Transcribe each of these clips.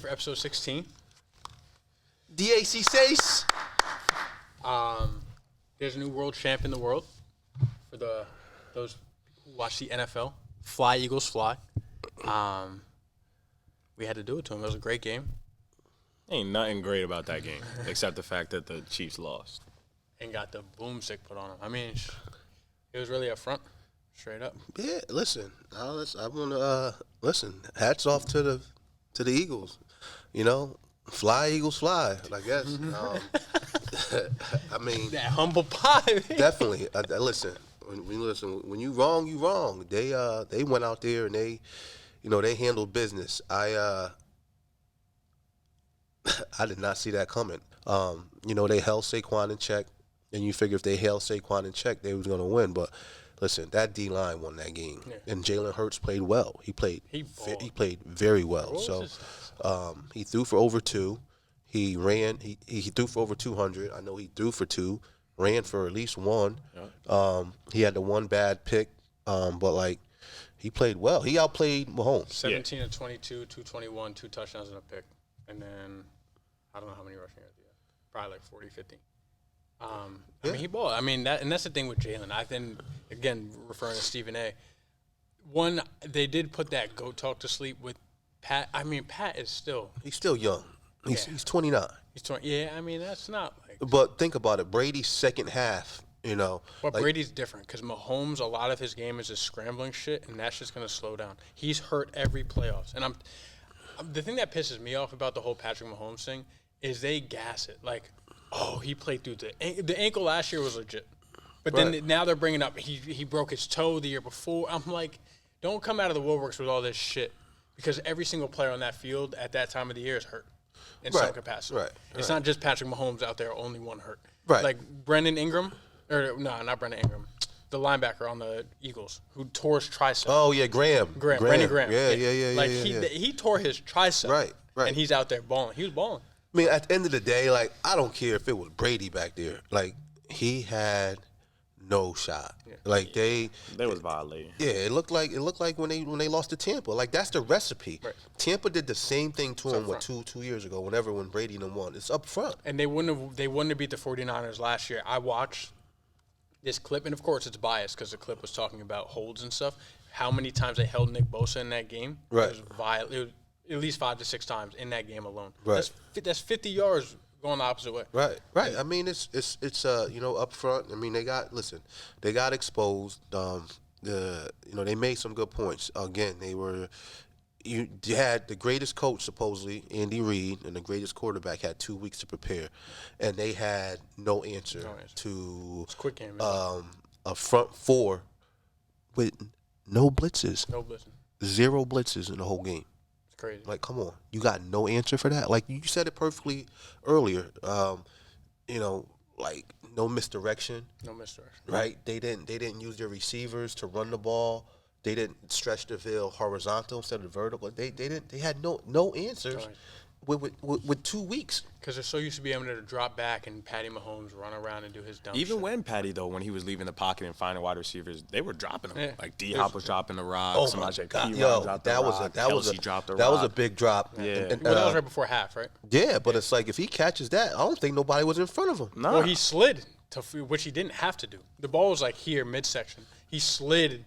for episode 16. DAC says. There's a new world champ in the world for those who watch the NFL. Fly, Eagles, fly. We had to do it to him. It was a great game. Ain't nothing great about that game except the fact that the Chiefs lost. And got the boomstick put on him. I mean, it was really up front, straight up. Yeah, listen. I want to listen. Hats off to the Eagles. You know, fly Eagles fly. I guess. I mean, That humble pie. definitely. Listen. When you wrong, you wrong. They went out there and they handled business. I did not see that coming. They held Saquon in check, and you figure if they held Saquon in check, they was going to win. But listen, that D-line won that game, and Jalen Hurts played well. He played very well. So he threw for over 2. He ran. He threw for over 200. I know he threw for 2. Ran for at least 1. Yeah. He had the one bad pick, but he played well. He outplayed Mahomes. 17 of 22, 221, 2 touchdowns and a pick. And then, I don't know how many rushing yards he had. Probably like 40, 50. I mean, he balled. I mean, that's the thing with Jalen. I've been, again, referring to Stephen A. One, they did put that GOAT talk to sleep with Pat. I mean, Pat is still. He's still young. He's 29. He's 20. Yeah, I mean, that's not like. But think about it. Brady's second half, But Brady's different because Mahomes, a lot of his game is just scrambling shit, and that's just going to slow down. He's hurt every playoffs. And the thing that pisses me off about the whole Patrick Mahomes thing is they gas it. Like, oh, he played through the ankle last year was legit. But then now they're bringing up he broke his toe the year before. I'm like, don't come out of the woodworks with all this shit because every single player on that field at that time of the year is hurt in some capacity. It's not just Patrick Mahomes out there, only one hurt. Right. Like Brendan Ingram, or no, not Brendan Ingram, the linebacker on the Eagles who tore his tricep. Oh yeah, Brandon Graham. Yeah. Like he tore his tricep. Right. And he's out there balling. He was balling. I mean, at the end of the day, I don't care if it was Brady back there. He had no shot. Yeah. They was violating. Yeah, it looked like when they lost to Tampa. That's the recipe. Right. Tampa did the same thing to him two years ago. When Brady and them won, it's up front. And they wouldn't have beat the 49ers last year. I watched this clip, and of course it's biased because the clip was talking about holds and stuff. How many times they held Nick Bosa in that game? Right. It was at least 5 to 6 times in that game alone. Right. That's 50 yards going the opposite way. Right. I mean, it's up front. I mean, they got exposed. They made some good points. Again, you had the greatest coach supposedly, Andy Reid, and the greatest quarterback had 2 weeks to prepare, and they had no answer to it's a quick game, a front four with no blitzes. No blitzing. 0 blitzes in the whole game. Crazy. Come on. You got no answer for that? You said it perfectly earlier. No misdirection. No misdirection. Right? They didn't use their receivers to run the ball. They didn't stretch the field horizontal instead of vertical. They had no answers with 2 weeks. Because they're so used to being able to drop back and Patty Mahomes run around and do his dumb Even shit. when Patty, though, when he was leaving the pocket and finding wide receivers, they were dropping them. Yeah. D-Hop was dropping the rock. Oh my God! Yo, that was a big drop. Yeah. That was right before half, right? Yeah, but it's if he catches that, I don't think nobody was in front of him. Nah. Well, he slid, which he didn't have to do. The ball was here, midsection. He slid,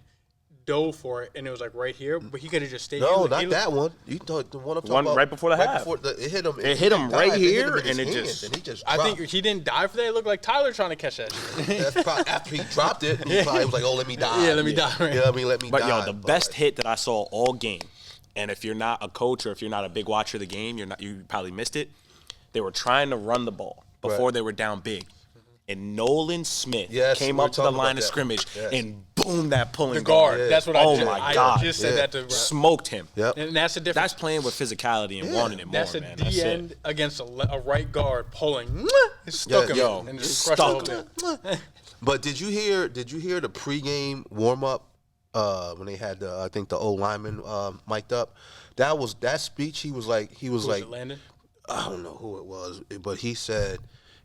dove for it, and it was right here, but he could have just stayed. No, not that one. You thought the one I'm talking about right before the half. It hit him. It hit him right here, and he just. I think he didn't dive for that. It looked like Tyler trying to catch that shit. That's probably after he dropped it. He probably was like, "Oh, let me die." Yeah, let me die. Right? Yeah, I mean, let me die. But the best hit that I saw all game, and if you're not a coach or if you're not a big watcher of the game, you probably missed it. They were trying to run the ball before they were down big. And Nolan Smith came up to the line of scrimmage and boom, that pulling guard. Yeah. That's what I just said that to smoked him. Yep. And that's the difference. That's playing with physicality and wanting it more, that's man. That's a D-end against a right guard pulling. It stuck him and just crushed the whole thing. But did you hear the pregame warm up when they had I think the old lineman mic'd up? That speech. He was like Landon? I don't know who it was, but he said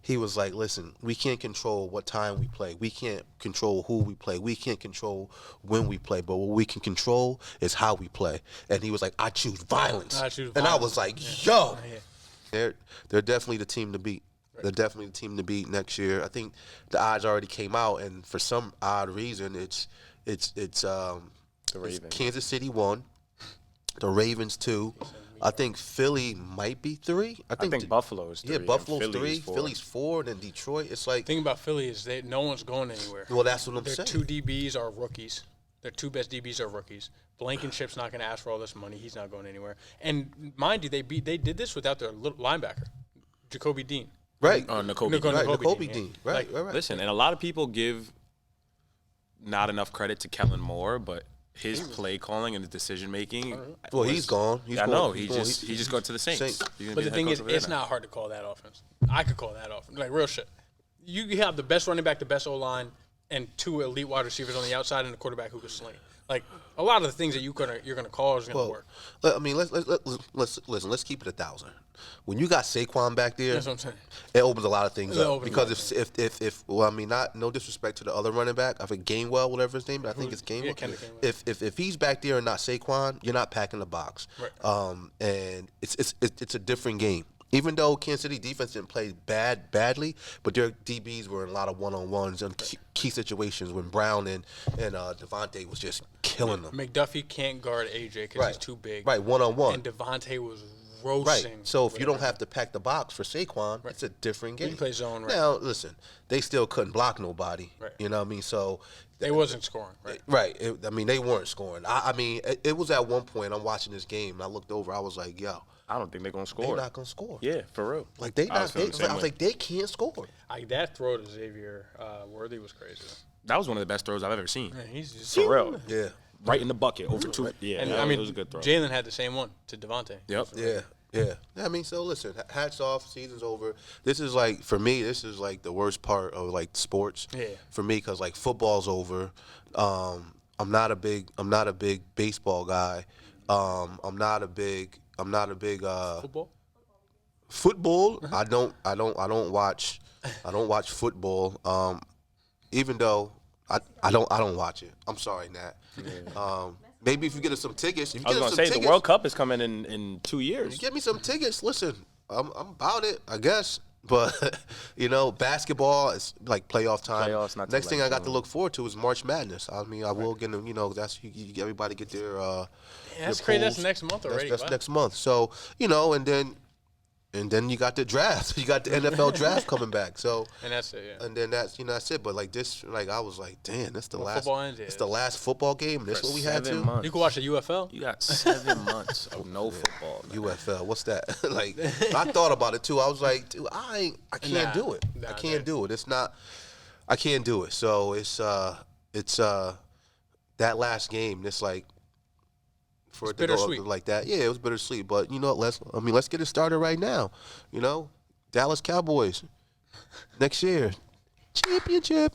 he was like, listen, we can't control what time we play. We can't control who we play. We can't control when we play. But what we can control is how we play. And he was like, I choose violence. And I was like, yo, they're definitely the team to beat. They're definitely the team to beat next year. I think the odds already came out, and for some odd reason, it's Kansas City 1, the Ravens 2. I think Philly might be 3. I think Buffalo's 3. Yeah, Buffalo's and 3. 4. Philly's 4, and then Detroit. It's like The thing about Philly is no one's going anywhere. well, that's what I'm Their saying. 2 DBs are rookies. Their 2 best DBs are rookies. Blankenship's not going to ask for all this money. He's not going anywhere. And mind you, they did this without their little linebacker, Jacoby Dean. Right. Nakobe Dean. Yeah. Right. Listen, and a lot of people give not enough credit to Kellen Moore, but his play calling and his decision making. Well, he's gone. I know. He just got to the Saints. But the thing is, it's not hard to call that offense. I could call that offense. Like, real shit. You have the best running back, the best O-line, and 2 elite wide receivers on the outside and a quarterback who can sling. Like, a lot of the things that you're gonna call is gonna work. I mean, let's listen. Let's keep it 1,000. When you got Saquon back there, That's what I'm saying. it opens a lot of things It up. opens Because if well, I mean, no disrespect to the other running back, I think Gainwell, whatever his name, I think it's Gainwell. Yeah, Kendrick Gainwell. If he's back there and not Saquon, you're not packing the box. Right. And it's a different game. Even though Kansas City defense didn't play badly, but their DBs were in a lot of one-on-ones and key situations when Brown and Devontae was just killing them. McDuffie can't guard AJ because he's too big. Right, one-on-one. And Devontae was roasting. Right. So if you don't have to pack the box for Saquon, it's a different game. You play zone, right. Now, listen, they still couldn't block nobody. Right. You know what I mean? So They wasn't scoring, right? Right. I mean, they weren't scoring. I mean, it was at one point I'm watching this game and I looked over. I was like, yo, I don't think they're gonna score. they're not gonna score. Yeah, for real. Like they I was not. feeling the same I was way. like, they can't score. That throw to Xavier Worthy was crazy. That was one of the best throws I've ever seen. Man, he's just For real. Yeah. Right in the bucket over 2. Yeah, And that I mean, was a good throw. Jalen had the same one to Devontae. Yep. Yeah. I mean, so listen, hats off. Season's over. This is like, for me, this is like the worst part of like sports. Yeah. For me, because like football's over. I'm not a big baseball guy. I'm not a big Football? football. I don't watch football. Even though I don't watch it. I'm sorry, Nat. Maybe if you get us some tickets. If you I was get us gonna some say tickets, the World Cup is coming in 2 years. Get me some tickets. Listen, I'm about it, I guess. But basketball is like playoff time. Playoffs, not too Next thing late, I got to look forward to is March Madness. I mean, I will get them. That's everybody get their. That's their crazy. That's polls. next month already. That's Wow. next month. So and then you got the draft. You got the NFL draft coming back. So And that's it, yeah. and then that's it. But like this, like I was like, damn, that's the last. football ends, yeah. It's the last football game. That's what we had 7 to. months. You can watch the UFL. You got 7 months of no football. Man. UFL, what's that? Like, I thought about it too. I was like, dude, I can't Nah, do it. nah, I can't do it. It's not. I can't do it. So it's that last game. It's like for it to go bittersweet. up like that. Yeah, it was bittersweet. But you know, let's get it started right now. Dallas Cowboys next year. Championship.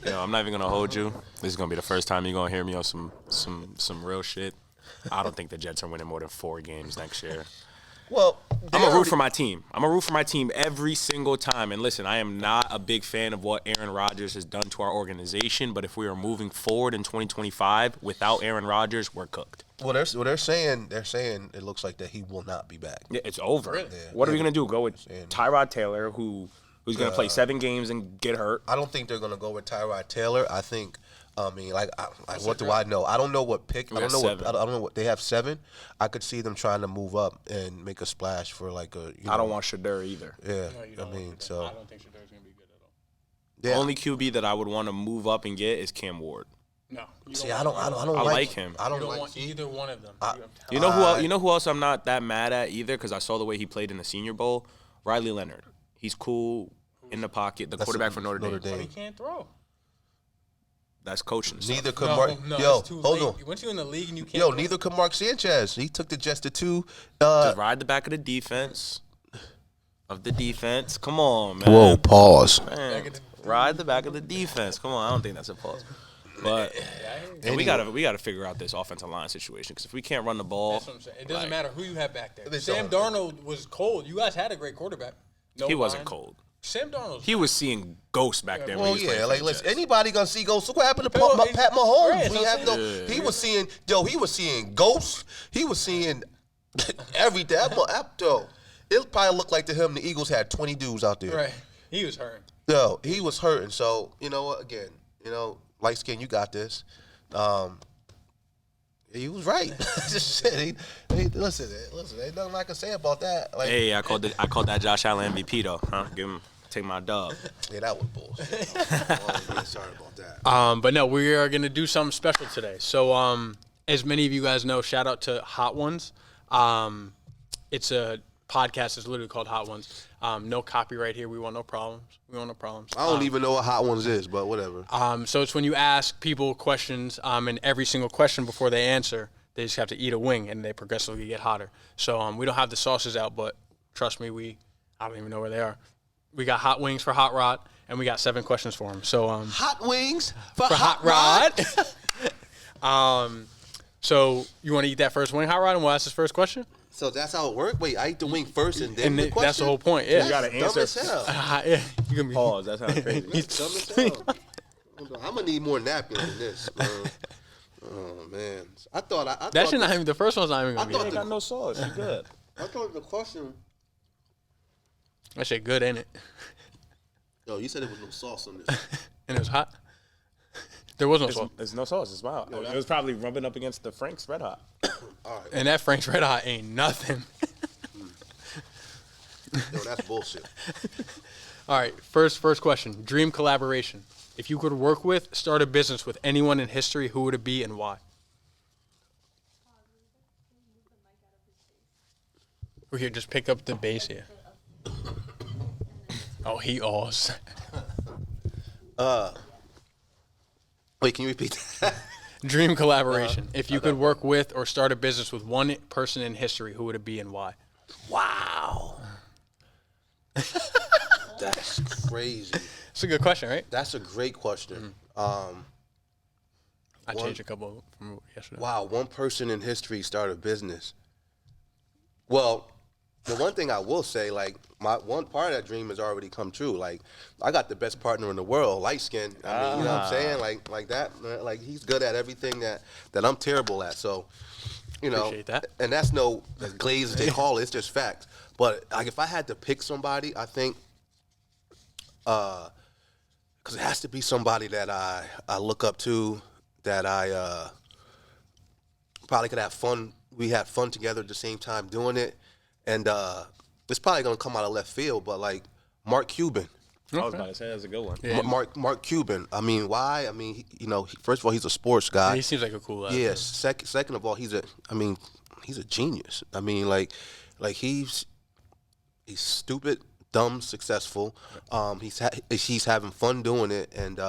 I'm not even gonna hold you. This is gonna be the first time you're gonna hear me on some real shit. I don't think the Jets are winning more than 4 games next year. Well, I'm gonna root for my team. I'm gonna root for my team every single time. And listen, I am not a big fan of what Aaron Rodgers has done to our organization. But if we are moving forward in 2025 without Aaron Rodgers, we're cooked. Well, they're saying it looks like that he will not be back. Yeah, it's over. Really? What are we gonna do? Go with Tyrod Taylor, who's gonna play 7 games and get hurt? I don't think they're gonna go with Tyrod Taylor. I think, what do I know? I don't know what pick. I don't know what they have 7. I could see them trying to move up and make a splash for like a. I don't want Shadur either. Yeah, No, you I don't mean, want so I don't think Shadur's going to be good at all. The only QB that I would want to move up and get is Cam Ward. No. You see, I don't I like like him. I You don't don't like want either one of them. You know who else I'm not that mad at either, because I saw the way he played in the Senior Bowl? Riley Leonard. He's cool in the pocket. The quarterback for Notre Dame. But he can't throw. That's coaching. stuff. Neither could No, Mark. no, Yo, it's too hold late. on. Once you're in the league and you can't Yo, throw, neither could Mark Sanchez. He took the Jets to 2. Just ride the back of the defense. Come on, man. Whoa, pause. Man, ride the back of the defense. Come on, I don't think that's a pause. But and we gotta figure out this offensive line situation, because if we can't run the ball, That's what I'm saying. It doesn't matter who you have back there. They Sam don't. Darnold was cold. You guys had a great quarterback. No He wasn't line. cold. Sam Darnold. He was seeing ghosts back then. when Well, he was playing yeah, for like the listen, Jets. anybody gonna see ghosts? Look what happened to Bill, Pat Mahomes. right, We that's have what I'm no. saying. He was seeing, he was seeing ghosts. He was seeing everything. It probably looked like to him the Eagles had 20 dudes out there. Right. He was hurting. No, he was hurting. So you know what? Again, light skin, you got this. He was right. Just shit. Listen, ain't nothing I can say about that. Like, Hey, I called that Josh Allen MVP though. Huh? Take my dub. yeah, that was bullshit. Sorry about that. But no, we are going to do something special today. So, as many of you guys know, shout out to Hot Ones. It's a podcast. It's literally called Hot Ones. No copyright here. We want no problems. I don't even know what Hot Ones is, but whatever. So it's when you ask people questions, and every single question before they answer, they just have to eat a wing, and they progressively get hotter. So we don't have the sauces out, but trust me, I don't even know where they are. We got hot wings for Hot Rod, and we got 7 questions for him. So Hot wings for Hot Rod. So you want to eat that first wing, Hot Rod, and we'll ask this first question? So that's how it works? Wait, I eat the wing first and then And the question? that's the whole point. Yeah. You gotta Dumb answer. as hell. Yeah, you gonna be Pause. That sounds crazy. That's dumb as hell. I'm going to need more napkins than this. Oh, man. I thought That should not even. The first one's not even gonna I be. thought ain't Good. got no sauce. You good? I thought the question. That shit good, ain't it? Yo, you said there was no sauce on this. And it was hot. There was no sauce. There's no sauce. It's wild. It was probably rubbing up against the Frank's Red Hot. All right. And that Frank's Red Hot ain't nothing. Yo, that's bullshit. All right, first question. Dream collaboration. If you could work with, start a business with anyone in history, who would it be and why? We're here. Just pick up the bass here. Oh, he awes. Wait, can you repeat that? Dream collaboration. If you could work with or start a business with one person in history, who would it be and why? Wow. That's crazy. It's a good question, right? That's a great question. I changed a couple from yesterday. Wow, one person in history started a business. Well, the one thing I will say, like, my one part of that dream has already come true. Like, I got the best partner in the world, light skin. I mean, you know what I'm saying? Like that. Like, he's good at everything that I'm terrible at. So, Appreciate that. And that's no glaze as they call it. It's just facts. But like, if I had to pick somebody, I think, because it has to be somebody that I look up to, that I probably could have fun. We had fun together at the same time doing it, and it's probably gonna come out of left field, but like Mark Cuban. I was about to say that's a good one. Yeah. Mark Cuban. I mean, why? I mean, first of all, he's a sports guy. He seems like a cool guy. Yeah. Second of all, he's a genius. I mean, like he's stupid, dumb, successful. He's having fun doing it, and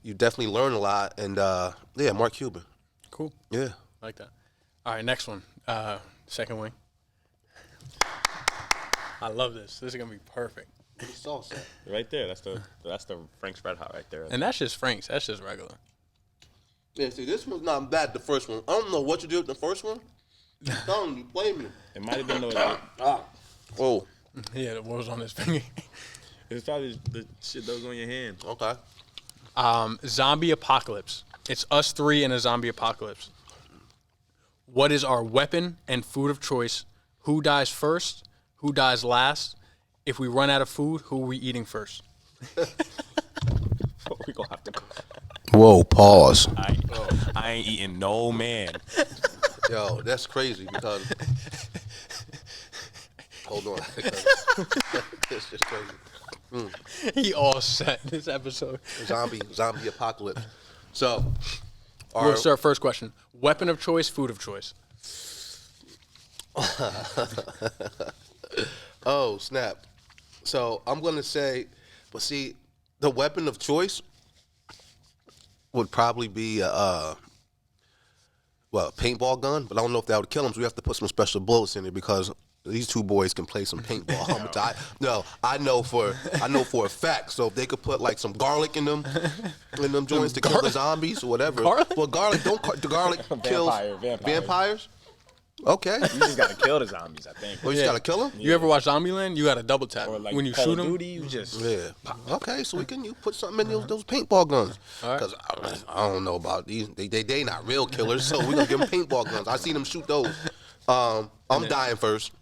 you definitely learn a lot. And yeah, Mark Cuban. Cool. Yeah. I like that. All right, next one. Second wing. I love this. This is gonna be perfect. Right there. That's the Frank's Red Hot right there. And that's just Frank's. That's just regular. Yeah. See, this one's not bad. The first one. I don't know what you did with the first one. I'm telling you, play me. It might have been those. Oh. Yeah, the what was on his finger. It's probably the shit that was on your hand. Okay. Zombie apocalypse. It's us 3 in a zombie apocalypse. What is our weapon and food of choice? Who dies first? Who dies last? If we run out of food, who are we eating first? We gonna have to go. Whoa. Pause. I ain't eating no man. Yo, that's crazy because. Hold on. It's just crazy. He all set this episode. Zombie apocalypse. So, We'll start first question. Weapon of choice, food of choice. oh snap. So I'm gonna say, but see, the weapon of choice would probably be a paintball gun, but I don't know if that would kill him. So we have to put some special bullets in it because these two boys can play some paintball. I know for a fact. So if they could put like some garlic in them joints to kill the zombies or whatever. Garlic? Well, garlic kills Vampires. vampires. Okay. You just gotta kill the zombies, I think. Well, you just gotta kill them. You ever watch Zombieland? You got to double tap Or like when you Call shoot of them. Duty, you just Yeah. Okay, so you put something in those paintball guns. All right. Because I don't know about these. They not real killers, so we're gonna give them paintball guns. I seen them shoot those. I'm dying first.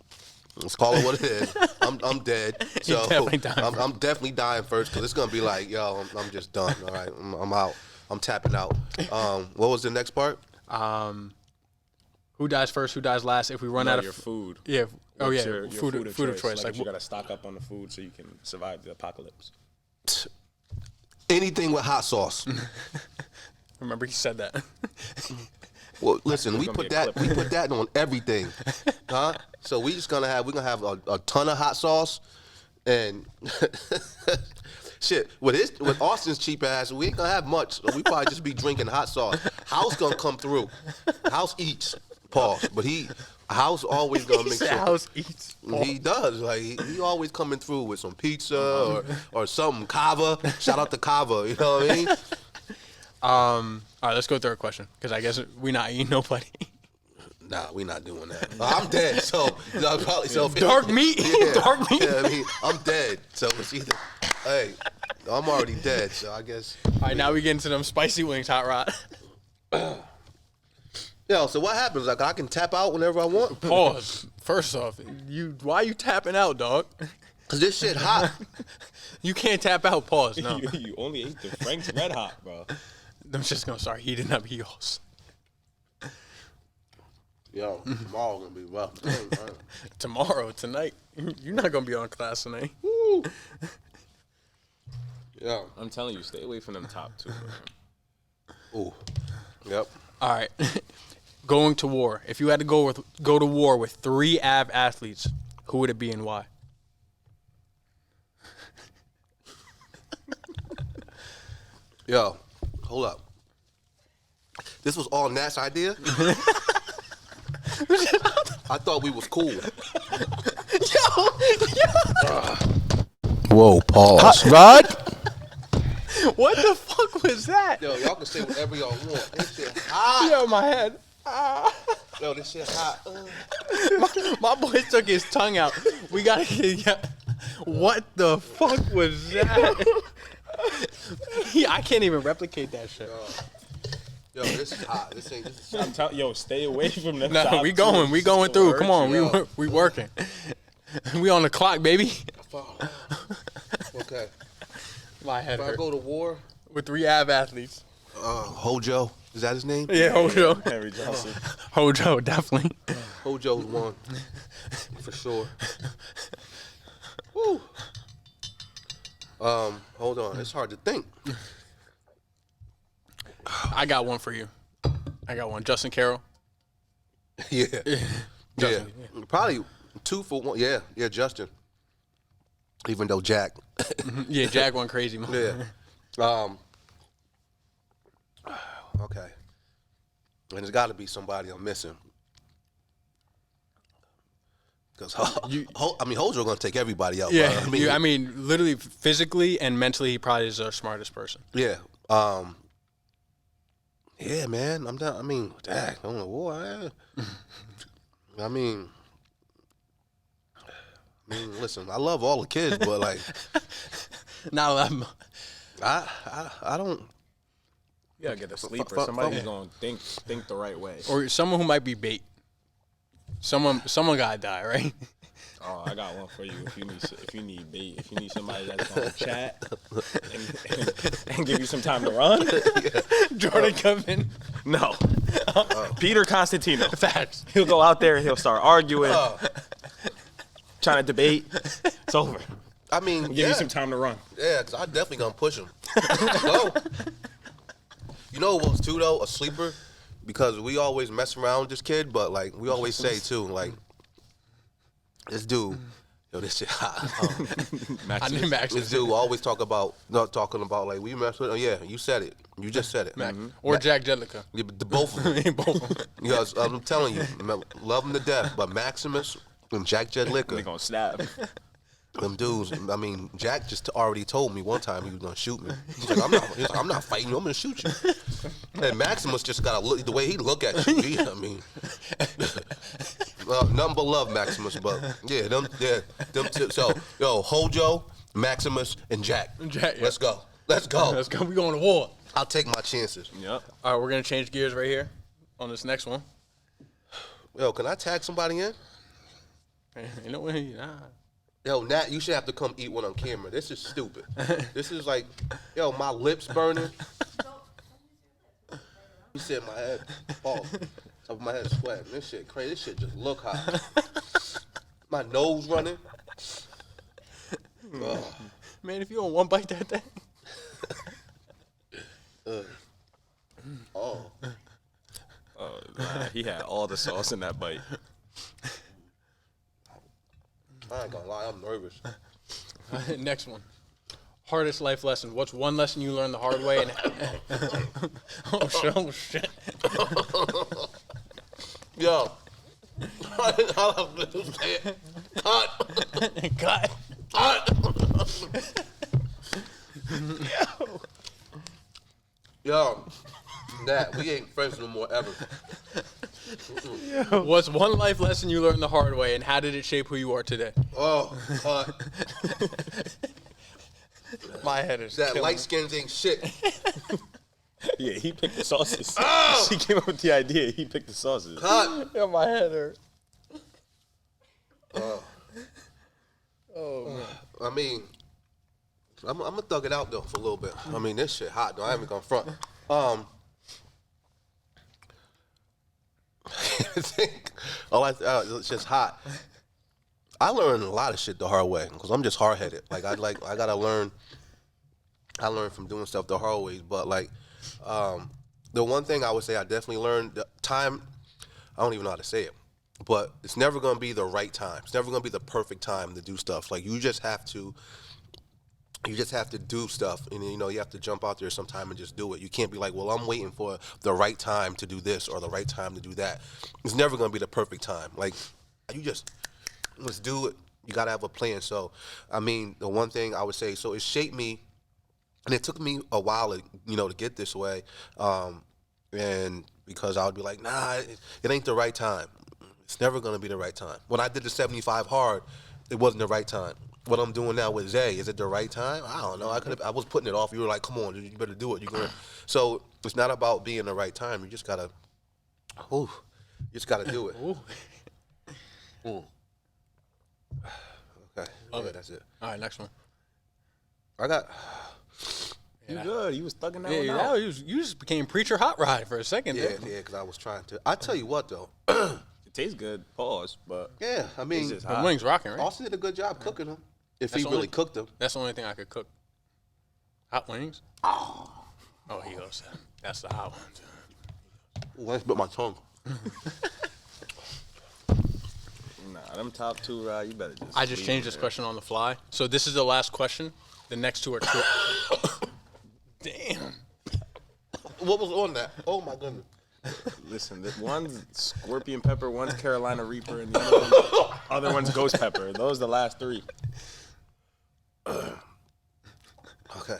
Let's call it what it is. I'm dead. So definitely dying I'm definitely dying first because it's gonna be like, yo, I'm just done. All right, I'm out. I'm tapping out. What was the next part? Who dies first? Who dies last? If we run out of your food. yeah. Oh What's yeah. your Food of choice. Like, you gotta stock up on the food so you can survive the apocalypse. Anything with hot sauce. Remember he said that. Well, listen, we gonna put be a clip. that on everything, huh? So we're gonna have a ton of hot sauce, and shit with Austin's cheap ass, we ain't gonna have much. So we probably just be drinking hot sauce. House gonna come through. House eats, pause, but House always gonna make sure. House eats. He does. Like he always coming through with some pizza or something. Kava. Shout out to Kava. You know what I mean? All right, let's go third question because I guess we not eating nobody. Nah, we not doing that. I'm dead. So probably Dark meat. Dark meat. Yeah, I mean, I'm dead. So it's either. Hey, I'm already dead. So I guess. All right, now we get into them spicy wings, Hot Rod. Yo, so what happens? Like I can tap out whenever I want. Pause. First off, why you tapping out, dog? Cause this shit hot. You can't tap out. Pause. No, You only ate the Frank's Red Hot, bro. I'm just gonna start heating up heels. Yo, tomorrow gonna be rough. Tomorrow, tonight, you're not gonna be on class tonight. Yo. I'm telling you, stay away from them top two, bro. Ooh. Yep. All right, going to war. If you had to go to war with 3 Av athletes, who would it be and why? Yo, hold up. This was all Nat's idea? I thought we was cool. Whoa, pause. Rod? What the fuck was that? Yo, y'all can say whatever y'all want. This shit hot. Yo, my head. Yo, this shit hot. My boy took his tongue out. We gotta get. What the fuck was that? I can't even replicate that shit. Yo, this is hot. This is I'm telling yo, stay away from them. No, top we two. going. We going through. Come on, you. we working. We on the clock, baby. okay. My head If I hurt. go to war, With 3 Av athletes. Hojo, is that his name? Yeah, Hojo. Henry Johnson. Hojo, definitely. Hojo's one. For sure. Woo. Hold on. It's hard to think. I got one for you. I got one. Justin Carroll. Yeah. Yeah. Justin, Probably 2 for 1. Yeah. Yeah, Justin. Even though Jack. Yeah, Jack went crazy, man. Yeah. Okay. And there's got to be somebody I'm missing. Because Hojo gonna take everybody out. Yeah, bro. I mean, literally, physically and mentally, he probably is our smartest person. Yeah. Yeah, man. I'm down. I mean, dang, on the war. I mean, listen. I love all the kids, but like, Not a lot. I don't. You gotta get a sleeper. fuck, Somebody fuck. who's gonna think the right way. Or someone who might be bait. Someone gotta die, right? Oh, I got one for you. If you need bait, if you need somebody that's gonna chat and give you some time to run. Jordan Coven. No, Peter Constantino. Facts. He'll go out there. He'll start arguing, trying to debate. It's over. I mean, Give you some time to run. Yeah, because I definitely gonna push him. Go. You know what was too though? A sleeper, because we always mess around with this kid, but like we always say too, like this dude, yo, this shit hot. I knew Max. This dude always talking about like we mess with. Oh yeah, you said it. You just said it. Max. Or Jack Jedlicka. Yeah, but the both of them. Both of them. Because I'm telling you, love them to death, but Maximus and Jack They Jedlicka, gonna snap. them dudes. I mean, Jack just already told me one time he was gonna shoot me. He's like, I'm not fighting you. I'm gonna shoot you. And Maximus just gotta look the way he look at you. I mean, Nothing but love, Maximus. But yeah, them two. So yo, Hojo, Maximus, and Jack. Jack, yeah. Let's go. Let's go. Let's go. We going to war. I'll take my chances. Yep. All right, we're gonna change gears right here on this next one. Yo, can I tag somebody in? You know what? Nah. Yo, Nat, you should have to come eat one on camera. This is stupid. This is like, yo, my lips burning. You said my head, top of my head sweating. This shit crazy. This shit just look hot. My nose running. Man, if you don't one bite that thing. Oh. He had all the sauce in that bite. I ain't gonna lie, I'm nervous. Next one. Hardest life lesson. What's one lesson you learned the hard way? And oh shit. Yo. I'll say it. Cut. Yo. Nat, we ain't friends no more ever. What's one life lesson you learned the hard way, and how did it shape who you are today? Oh, My head is that killing light me. skins ain't shit. Yeah, he picked the sauces. Oh! She came up with the idea. He picked the sauces. Cut. Yeah, my head hurt. I mean, I'm gonna thug it out though for a little bit. I mean, this shit hot though. I ain't even gonna front. It's just hot. I learned a lot of shit the hard way because I'm just hard headed. I gotta learn. I learned from doing stuff the hard ways. But the one thing I would say I definitely learned time. I don't even know how to say it, but it's never gonna be the right time. It's never gonna be the perfect time to do stuff. Like you just have to do stuff, and you have to jump out there sometime and just do it. You can't be like, well, I'm waiting for the right time to do this or the right time to do that. It's never gonna be the perfect time. Like let's do it. You gotta have a plan. So, I mean, the one thing I would say, so it shaped me, and it took me a while, to get this way, and because I would be like, nah, it ain't the right time. It's never gonna be the right time. When I did the 75 hard, it wasn't the right time. What I'm doing now with Zay, is it the right time? I don't know. I was putting it off. You were like, come on, you better do it. So it's not about being the right time. You just gotta, do it. Okay, Love it. that's it. All right, next one. I got. You good. You was thugging that Yeah, one out. you just became preacher hot rod for a second. Yeah, there. because I was trying to. I tell you what though. It tastes good. Pause. But Yeah, I mean, it's just The hot. wings rocking, right? Austin did a good job cooking them. If That's he the really only- cooked them. That's the only thing I could cook. Hot wings? Oh, he goes. That's the hot ones. Ooh, I just bit my tongue. Nah, them top two, you better just. I just leave changed them this there. question on the fly. So this is the last question. The next two are true. Damn. What was on that? Oh my goodness. Listen, one's Scorpion Pepper, one's Carolina Reaper, and the other one's Ghost Pepper. Those are the last three. Okay.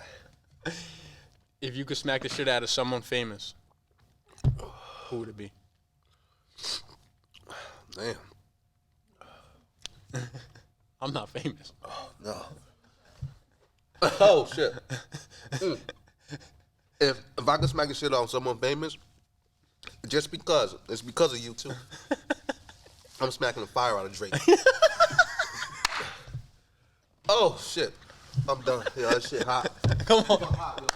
If you could smack the shit out of someone famous, who would it be? Damn. I'm not famous. No. Oh shit. If I could smack the shit on someone famous, it's because of you too. I'm smacking the fire out of Drake. Oh shit. I'm done. Yeah, that shit hot. Come on.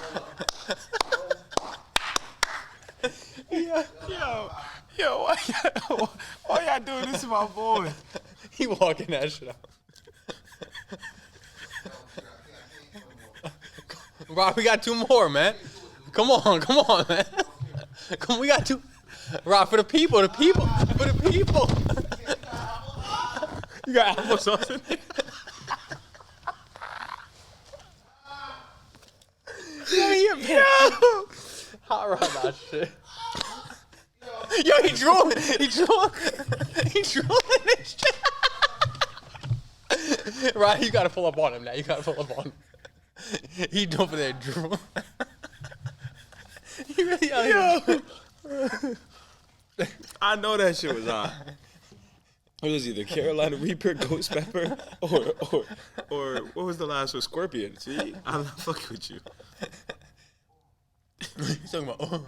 Yo, why y'all doing this to my boy? He walking that shit out. Rob, we got two more, man. Come on, man. Come, we got two. Rob, for the people. You got applesauce in there? Hot rod that shit. Yo, he drooling this shit. Right, you gotta pull up on him now. He over there drooling. He really out here. I know that shit was on. It was either Carolina Reaper, Ghost Pepper, or what was the last one? Scorpion. See, I'm not fucking with you. He's talking about.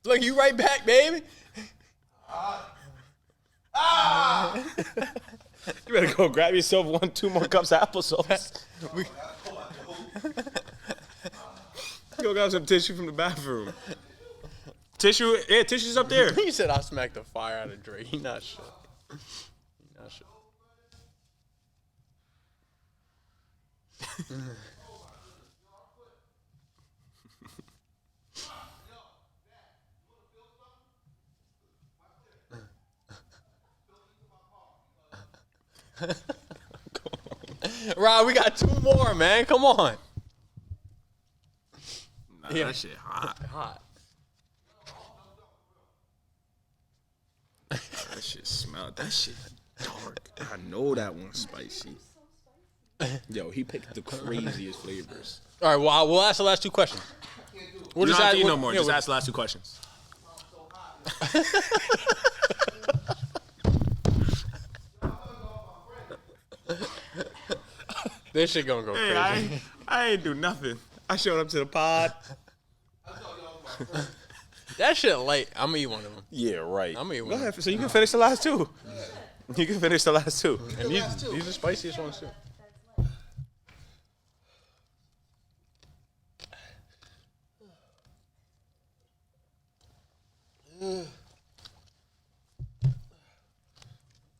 Look, you right back, baby. You better go grab yourself 2 more cups of applesauce. Go grab some tissue from the bathroom. Tissue, yeah, tissue's up there. He said I smacked the fire out of Drake. He not shit. He not shit. Rob, we got 2 more, man. Come on. Nah, that shit hot. Hot. That shit smell. That shit dark. I know that one's spicy. Yo, he picked the craziest flavors. All right, well, we'll ask the last 2 questions. We'll You don't have to eat no more. yeah, Just we'll- ask the last 2 questions. This shit gonna go crazy. Hey, I ain't do nothing. I showed up to the pod. That shit late. I'm gonna eat one of them. Yeah, right. I'm gonna eat Go one. ahead. So you can finish the last 2. You can finish the last 2. And these are the spiciest ones too.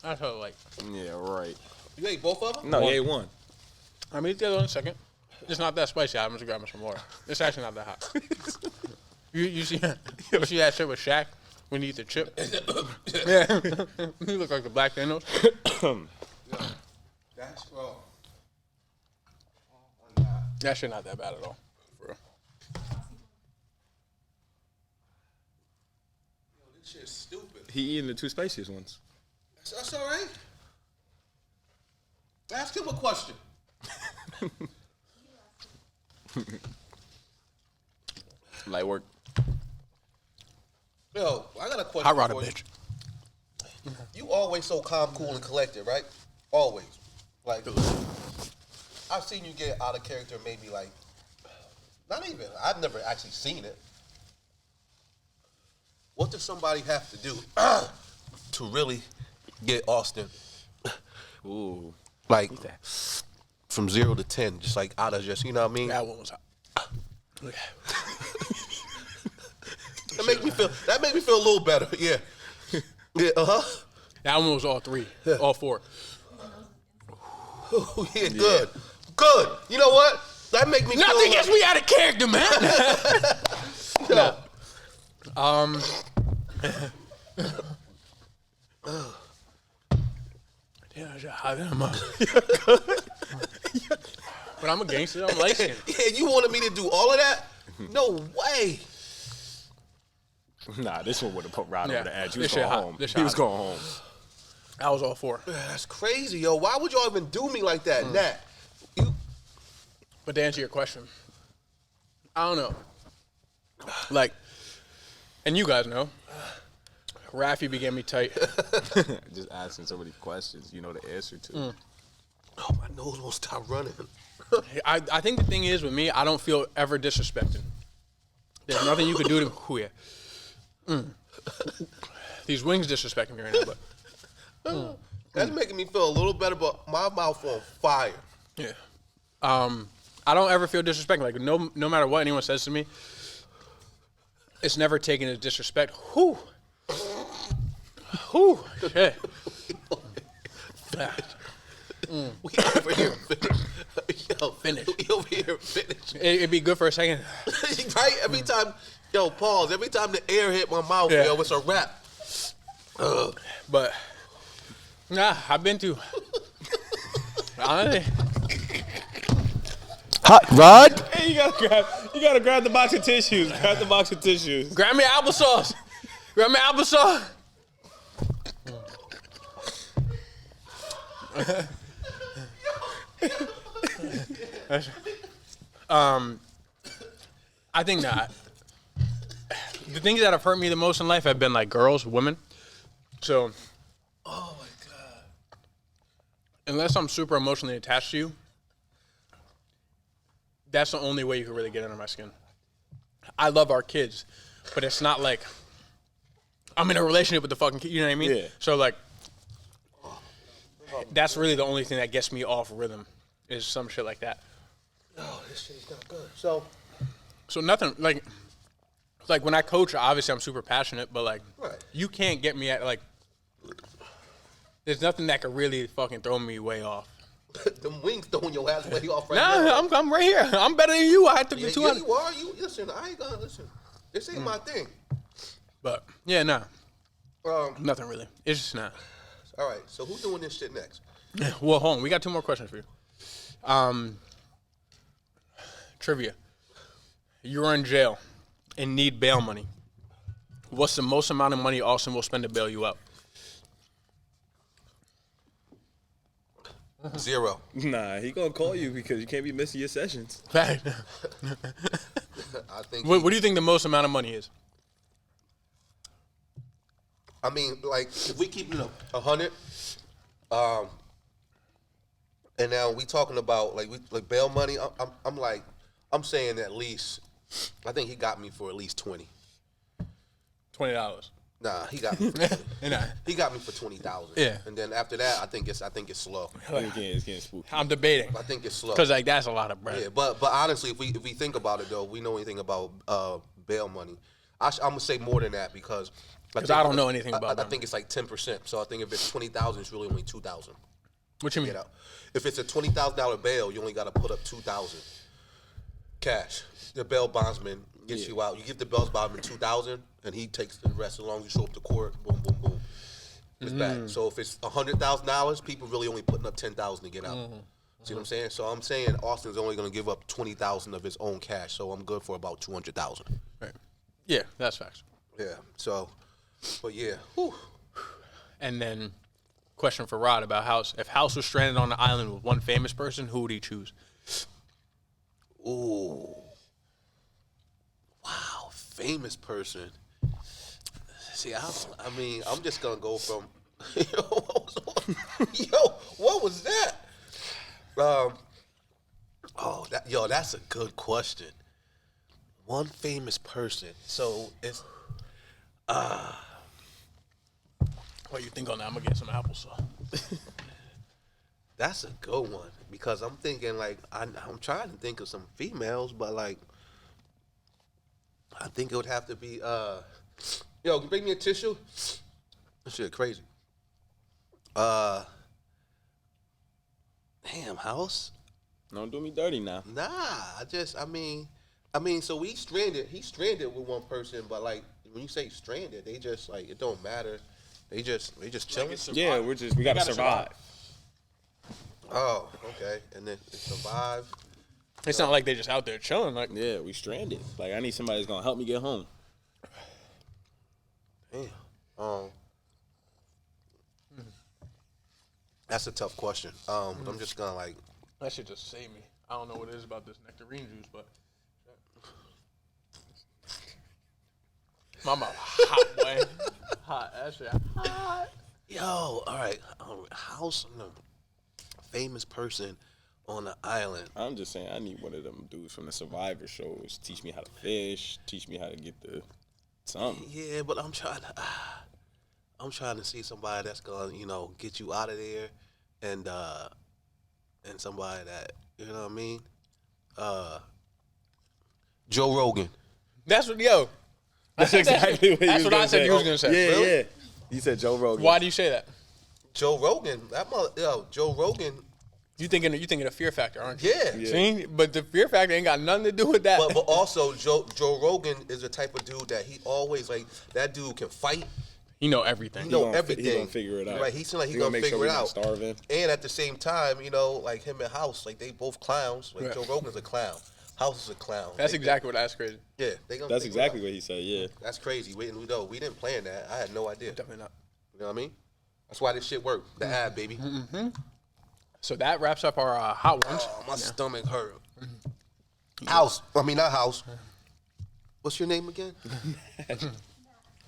That's how like. Yeah, right. You ate both of them? No, he ate one. I'm gonna eat the other one in a second. It's not that spicy. I'm just grabbing some more. It's actually not that hot. you see that shit with Shaq when he eat the chip? Yeah. You look like the Black Thanos. That's wrong. That shit not that bad at all. For real. This shit's stupid. He eating the 2 spiciest ones. That's all right. Ask him a question. Light work. Yo, I got a question. Hot rod a for you. bitch. You always so calm, cool, and collected, right? Always. Like, I've seen you get out of character maybe like, not even, I've never actually seen it. What does somebody have to do to really get Austin, Ooh. like, from 0 to 10, just like out of just, you know what I mean? That one was hot. Look. That make me feel a little better, yeah. Yeah, That one was all 3, all 4. yeah, good. Good. You know what? That make me Nothing feel gets me out of character, man. No. Yeah, but I'm a gangster. I'm light skinned. Yeah, you wanted me to do all of that? No way. Nah, this one would have put Rod Yeah, over the edge. He this was going shit hot. home. This He was shit going home. That was all 4. That's crazy, yo. Why would y'all even do me like that, Nat? You, But to answer your question, I don't know. Like, and you guys know, Rafi began me tight. Just asking so many questions. You know the answer to. oh, my nose won't stop running. I think the thing is with me, I don't feel ever disrespected. There's nothing you can do to who These wings disrespecting me right now, but That's making me feel a little better, but my mouth on fire. yeah. I don't ever feel disrespected. Like no matter what anyone says to me, it's never taken as disrespect. Whew. Shit. We over here yo, Finish. We over here finish. It'd be good for a second. Right? Every time, yo, pause. Every time the air hit my mouth, Yeah. yo, it's a wrap. But nah, I've been to. Honestly, Hot Rod? Hey, you gotta grab the box of tissues. Grab the box of tissues. grab me applesauce. Grab me applesauce. I think that the things that have hurt me the most in life have been like girls, women. So unless I'm super emotionally attached to you, that's the only way you can really get under my skin. I love our kids, but it's not like I'm in a relationship with the fucking kid. You know what I mean? Yeah. So like, that's really the only thing that gets me off rhythm is some shit like that. Oh, this shit is not good. So nothing like when I coach, obviously I'm super passionate, but like Right. you can't get me at like. There's nothing that could really fucking throw me way off. them wings throwing your ass way off right now. Nah, I'm right here. I'm better than you. I took Yeah, the yeah, 200. you are. You listen. I ain't gonna listen. This ain't my thing. But yeah, nah, Um. nothing really. It's just not. All right. So who's doing this shit next? Well, hold on. We got 2 more questions for you. Trivia. You're in jail and need bail money. What's the most amount of money Austin will spend to bail you out? 0. Nah, he gonna call you because you can't be missing your sessions. Fact. I think. What do you think the most amount of money is? I mean, like, if we keep it 100, and now we talking about like bail money. I'm saying at least. I think he got me for at least 20. $20. Nah, he got me. For 20. Nah. He got me for 20,000. Yeah. And then after that, I think it's slow. It's getting spooky. I'm debating I think it's slow. because like that's a lot of bread. Yeah, but honestly, if we think about it though, we know anything about bail money. I'm gonna say more than that because I think- don't know anything about I them. think it's like 10%. So I think if it's 20,000, it's really only 2,000. What you mean? Get out. If it's a $20,000 bail, you only got to put up 2,000 cash. The bail bondsman gets you out. You give the bail bondsman 2,000, and he takes the rest as long as you show up to court. Boom, boom, boom. It's back. So if it's $100,000, people really only putting up 10,000 to get out. See what I'm saying? So I'm saying Austin's only going to give up 20,000 of his own cash. So I'm good for about 200,000. Right. Yeah, that's facts. Yeah. So, but yeah. Whew. And then, question for Rod about House. If House was stranded on the island with one famous person, who would he choose? Ooh. Wow, famous person. See, I mean, I'm just gonna go from. What was that? That's a good question. One famous person. So it's. What you think on that? I'm gonna get some applesauce. That's a good one because I'm thinking like I'm trying to think of some females, but like I think it would have to be yo, bring me a tissue. That shit crazy. Damn, House. Don't do me dirty now. Nah, I mean, so he's stranded with one person, but like when you say stranded, they just like it don't matter. They just chilling. Yeah, we gotta survive. Oh, okay. And then they survive. It's not like they're just out there chilling. Like, Yeah, we stranded. Like I need somebody that's gonna help me get home. Damn. That's a tough question. I'm just gonna like. that should just save me. I don't know what it is about this nectarine juice, but my mouth hot, boy. Hot. That shit hot. Yo, all right. House, no, famous person on the island. I'm just saying, I need one of them dudes from the Survivor shows. Teach me how to fish. Teach me how to get the something. Yeah, but I'm trying to see somebody that's gonna, get you out of there, and somebody that, you know what I mean. Joe Rogan. That's what, yo. That's exactly what That's what I said you was gonna say. Yeah, Really? yeah. You said Joe Rogan. Why do you say that? Joe Rogan. Joe Rogan. You thinking of Fear Factor, aren't you? Yeah. See, but the Fear Factor ain't got nothing to do with that. But also Joe Rogan is the type of dude that he always like. That dude can fight. he know everything. He know gonna everything. He gonna figure it out. Right. He seems like He he gonna make sure figure we it not out. starving. And at the same time, like him and House, like they both clowns. Like Yeah. Joe Rogan's a clown. House is a clown. That's They- exactly what that's crazy. Yeah, they gonna. That's figure it exactly out. what he said. Yeah. That's crazy. We didn't plan that. I had no idea. Definitely not. You know what I mean? That's why this shit worked. The ad, baby. So that wraps up our hot ones. Oh, my stomach hurt. House. I mean, not House. What's your name again?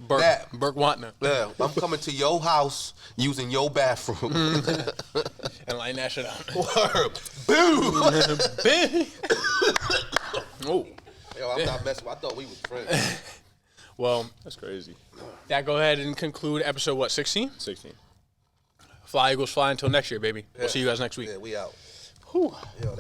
Burke Wantner. Yeah, I'm coming to your house using your bathroom. and lighten that shit up. Oh. Yo, I'm not messing. I thought we was friends. Well, That's crazy. that go ahead and conclude episode, 16? 16. Fly Eagles fly until next year, baby. We'll see you guys next week. Yeah, we out. Whew. Yo,